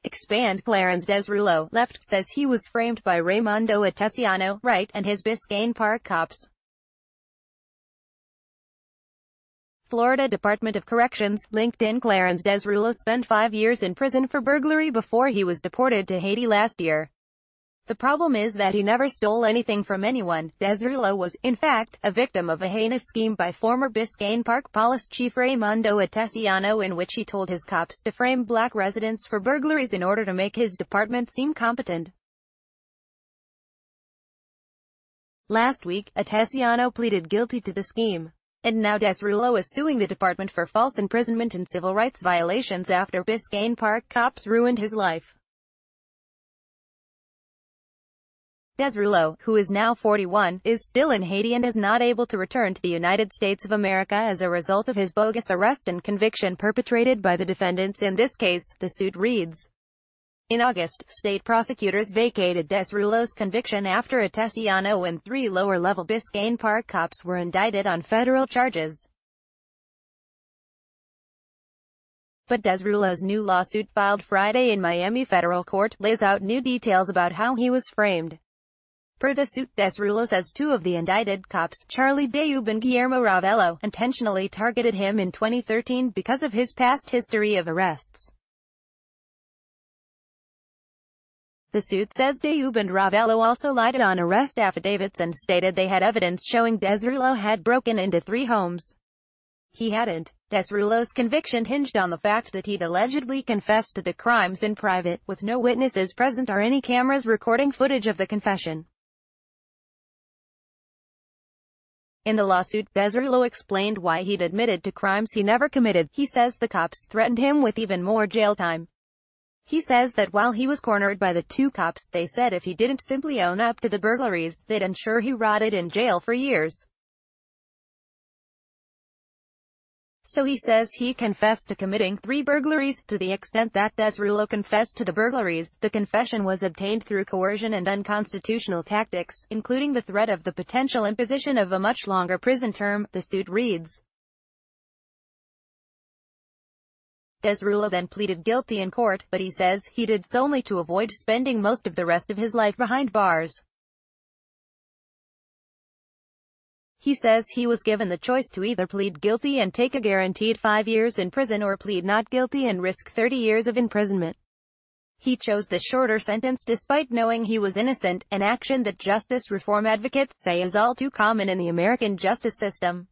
Expand Clarence Desrulo, left, says he was framed by Raymondo Atesiano, right, and his Biscayne Park cops. Florida Department of Corrections, LinkedIn. Clarence Desrulo spent 5 years in prison for burglary before he was deported to Haiti last year. The problem is that he never stole anything from anyone. Desrulo was, in fact, a victim of a heinous scheme by former Biscayne Park Police Chief Raymondo Atesiano, in which he told his cops to frame black residents for burglaries in order to make his department seem competent. Last week, Atesiano pleaded guilty to the scheme. And now Desrulo is suing the department for false imprisonment and civil rights violations after Biscayne Park cops ruined his life. Desrulo, who is now 41, is still in Haiti and is not able to return to the United States of America as a result of his bogus arrest and conviction perpetrated by the defendants in this case, the suit reads. In August, state prosecutors vacated Desrulo's conviction after Atesiano and 3 lower-level Biscayne Park cops were indicted on federal charges. But Desrulo's new lawsuit, filed Friday in Miami federal court, lays out new details about how he was framed. Per the suit, Desrulo says 2 of the indicted cops, Charlie Deub and Guillermo Ravello, intentionally targeted him in 2013 because of his past history of arrests. The suit says Deub and Ravello also lied on arrest affidavits and stated they had evidence showing Desrulo had broken into 3 homes. He hadn't. Desrulo's conviction hinged on the fact that he'd allegedly confessed to the crimes in private, with no witnesses present or any cameras recording footage of the confession. In the lawsuit, Desrulo explained why he'd admitted to crimes he never committed. He says the cops threatened him with even more jail time. He says that while he was cornered by the 2 cops, they said if he didn't simply own up to the burglaries, they'd ensure he rotted in jail for years. So he says he confessed to committing 3 burglaries. To the extent that Desrulo confessed to the burglaries, the confession was obtained through coercion and unconstitutional tactics, including the threat of the potential imposition of a much longer prison term, the suit reads. Desrulo then pleaded guilty in court, but he says he did so only to avoid spending most of the rest of his life behind bars. He says he was given the choice to either plead guilty and take a guaranteed 5 years in prison or plead not guilty and risk 30 years of imprisonment. He chose the shorter sentence despite knowing he was innocent, an action that justice reform advocates say is all too common in the American justice system.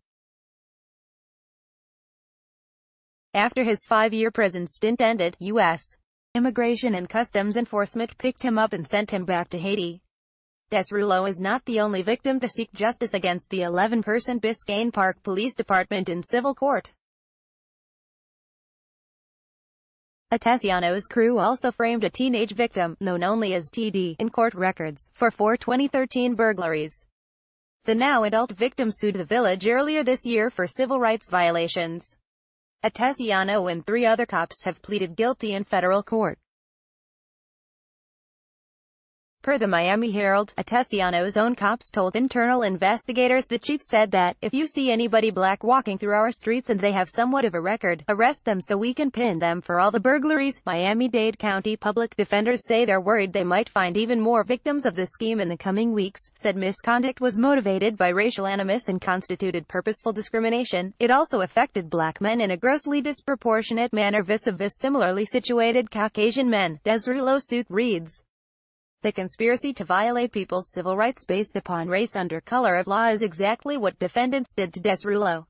After his 5-year prison stint ended, U.S. Immigration and Customs Enforcement picked him up and sent him back to Haiti. Desrulo is not the only victim to seek justice against the 11-person Biscayne Park Police Department in civil court. Atesiano's crew also framed a teenage victim, known only as TD, in court records, for 4 2013 burglaries. The now adult victim sued the village earlier this year for civil rights violations. Atesiano and 3 other cops have pleaded guilty in federal court. Per the Miami Herald, Atesiano's own cops told internal investigators the chief said that, if you see anybody black walking through our streets and they have somewhat of a record, arrest them so we can pin them for all the burglaries. Miami-Dade County public defenders say they're worried they might find even more victims of the scheme in the coming weeks, said misconduct was motivated by racial animus and constituted purposeful discrimination. It also affected black men in a grossly disproportionate manner vis-a-vis similarly situated Caucasian men, Desrulo's suit reads. The conspiracy to violate people's civil rights based upon race under color of law is exactly what defendants did to Desrulo.